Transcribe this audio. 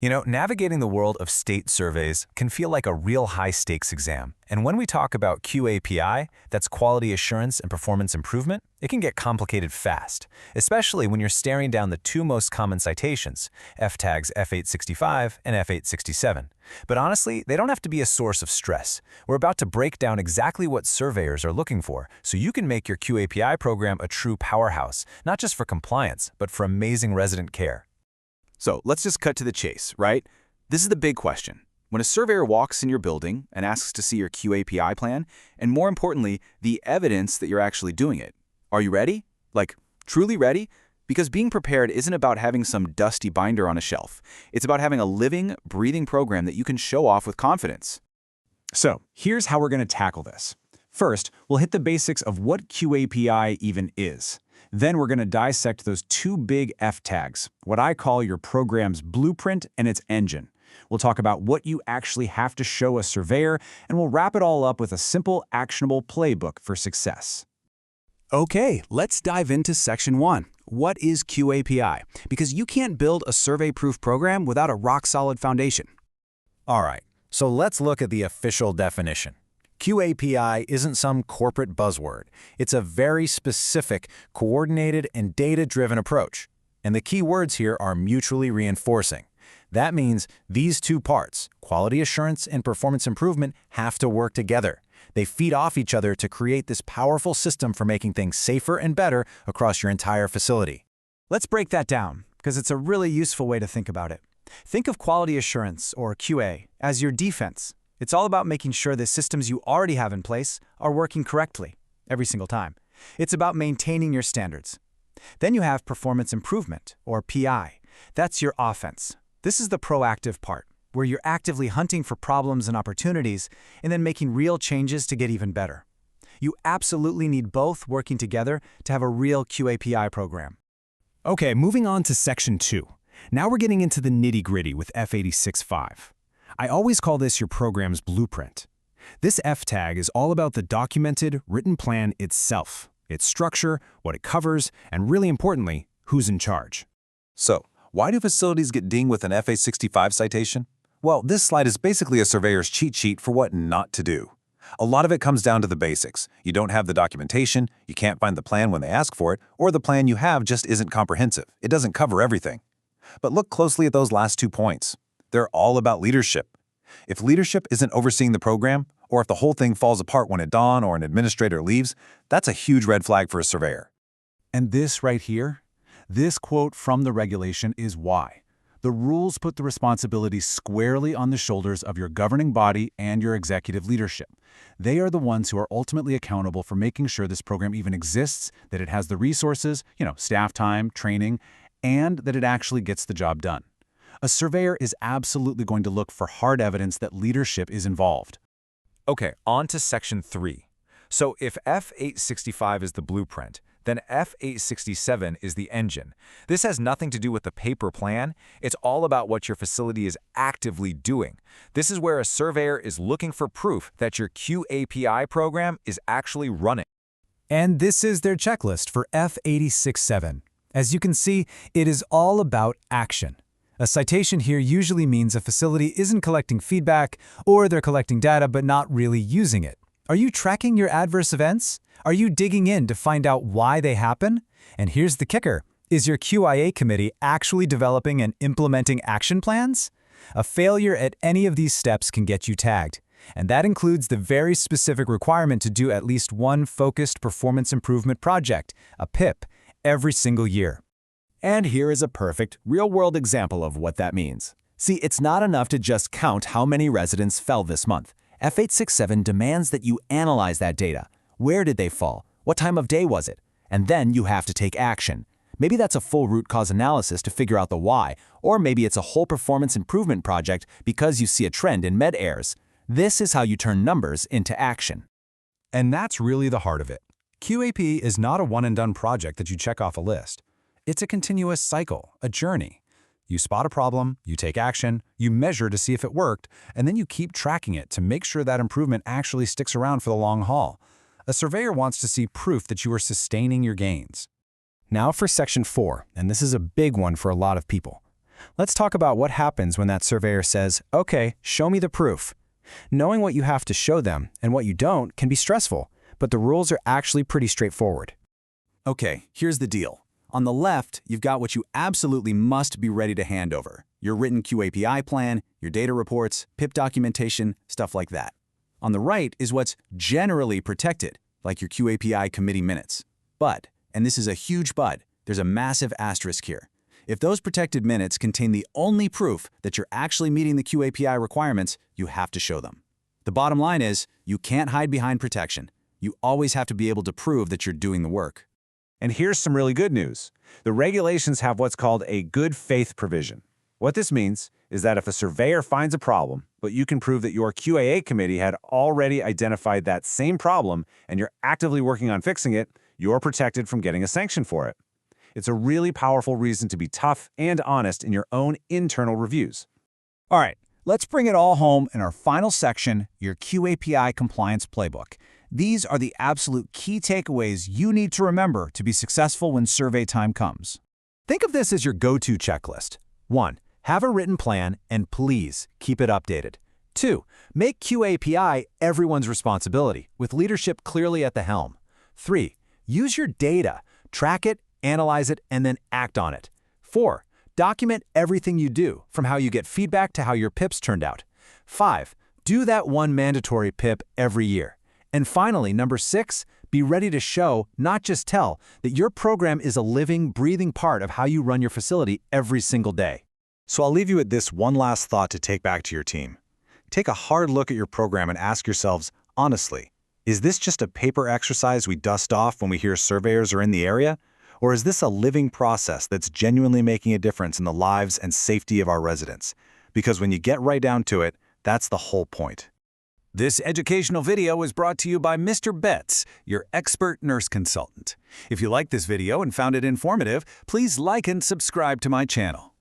You know, navigating the world of state surveys can feel like a real high-stakes exam. And when we talk about QAPI, that's quality assurance and performance improvement, it can get complicated fast, especially when you're staring down the two most common citations, F-tags F865 and F867. But honestly, they don't have to be a source of stress. We're about to break down exactly what surveyors are looking for, so you can make your QAPI program a true powerhouse, not just for compliance, but for amazing resident care. So let's just cut to the chase, right? This is the big question. When a surveyor walks in your building and asks to see your QAPI plan, and more importantly, the evidence that you're actually doing it, are you ready? Like, truly ready? Because being prepared isn't about having some dusty binder on a shelf. It's about having a living, breathing program that you can show off with confidence. So here's how we're going to tackle this. First, we'll hit the basics of what QAPI even is. Then we're going to dissect those two big F tags, what I call your program's blueprint and its engine. We'll talk about what you actually have to show a surveyor, and we'll wrap it all up with a simple, actionable playbook for success. Okay, let's dive into Section 1. What is QAPI? Because you can't build a survey-proof program without a rock-solid foundation. All right, so let's look at the official definition. QAPI isn't some corporate buzzword. It's a very specific, coordinated, and data-driven approach. And the key words here are mutually reinforcing. That means these two parts, quality assurance and performance improvement, have to work together. They feed off each other to create this powerful system for making things safer and better across your entire facility. Let's break that down, because it's a really useful way to think about it. Think of quality assurance, or QA, as your defense. It's all about making sure the systems you already have in place are working correctly every single time. It's about maintaining your standards. Then you have performance improvement, or PI. That's your offense. This is the proactive part, where you're actively hunting for problems and opportunities and then making real changes to get even better. You absolutely need both working together to have a real QAPI program. Okay, moving on to Section 2. Now we're getting into the nitty-gritty with F865. I always call this your program's blueprint. This F tag is all about the documented, written plan itself, its structure, what it covers, and really importantly, who's in charge. So, why do facilities get dinged with an F865 citation? Well, this slide is basically a surveyor's cheat sheet for what not to do. A lot of it comes down to the basics. You don't have the documentation, you can't find the plan when they ask for it, or the plan you have just isn't comprehensive. It doesn't cover everything. But look closely at those last 2 points. They're all about leadership. If leadership isn't overseeing the program, or if the whole thing falls apart when a don or an administrator leaves, that's a huge red flag for a surveyor. And this right here, this quote from the regulation is why. The rules put the responsibility squarely on the shoulders of your governing body and your executive leadership. They are the ones who are ultimately accountable for making sure this program even exists, that it has the resources, staff time, training, and that it actually gets the job done. A surveyor is absolutely going to look for hard evidence that leadership is involved. Okay, on to Section 3. So if F865 is the blueprint, then F867 is the engine. This has nothing to do with the paper plan. It's all about what your facility is actively doing. This is where a surveyor is looking for proof that your QAPI program is actually running. And this is their checklist for F867. As you can see, it is all about action. A citation here usually means a facility isn't collecting feedback, or they're collecting data but not really using it. Are you tracking your adverse events? Are you digging in to find out why they happen? And here's the kicker. Is your QIA committee actually developing and implementing action plans? A failure at any of these steps can get you tagged. And that includes the very specific requirement to do at least one focused performance improvement project, a PIP, every single year. And here is a perfect, real-world example of what that means. See, it's not enough to just count how many residents fell this month. F867 demands that you analyze that data. Where did they fall? What time of day was it? And then you have to take action. Maybe that's a full root cause analysis to figure out the why, or maybe it's a whole performance improvement project because you see a trend in med errors. This is how you turn numbers into action. And that's really the heart of it. QAP is not a one-and-done project that you check off a list. It's a continuous cycle, a journey. You spot a problem, you take action, you measure to see if it worked, and then you keep tracking it to make sure that improvement actually sticks around for the long haul. A surveyor wants to see proof that you are sustaining your gains. Now for Section 4, and this is a big one for a lot of people. Let's talk about what happens when that surveyor says, "Okay, show me the proof." Knowing what you have to show them and what you don't can be stressful, but the rules are actually pretty straightforward. Okay, here's the deal. On the left, you've got what you absolutely must be ready to hand over. Your written QAPI plan, your data reports, PIP documentation, stuff like that. On the right is what's generally protected, like your QAPI committee minutes. But, and this is a huge but, there's a massive asterisk here. If those protected minutes contain the only proof that you're actually meeting the QAPI requirements, you have to show them. The bottom line is, you can't hide behind protection. You always have to be able to prove that you're doing the work. And here's some really good news. The regulations have what's called a good faith provision. What this means is that if a surveyor finds a problem, but you can prove that your QAA committee had already identified that same problem and you're actively working on fixing it, you're protected from getting a sanction for it. It's a really powerful reason to be tough and honest in your own internal reviews. All right, let's bring it all home in our final section, your QAPI compliance playbook. These are the absolute key takeaways you need to remember to be successful when survey time comes. Think of this as your go-to checklist. 1. Have a written plan and please keep it updated. 2. Make QAPI everyone's responsibility, with leadership clearly at the helm. 3. Use your data, track it, analyze it, and then act on it. 4. Document everything you do, from how you get feedback to how your PIPs turned out. 5. Do that one mandatory PIP every year. And finally, number 6, be ready to show, not just tell, that your program is a living, breathing part of how you run your facility every single day. So I'll leave you with this one last thought to take back to your team. Take a hard look at your program and ask yourselves, honestly, is this just a paper exercise we dust off when we hear surveyors are in the area? Or is this a living process that's genuinely making a difference in the lives and safety of our residents? Because when you get right down to it, that's the whole point. This educational video was brought to you by Mr. Betts, your expert nurse consultant. If you liked this video and found it informative, please like and subscribe to my channel.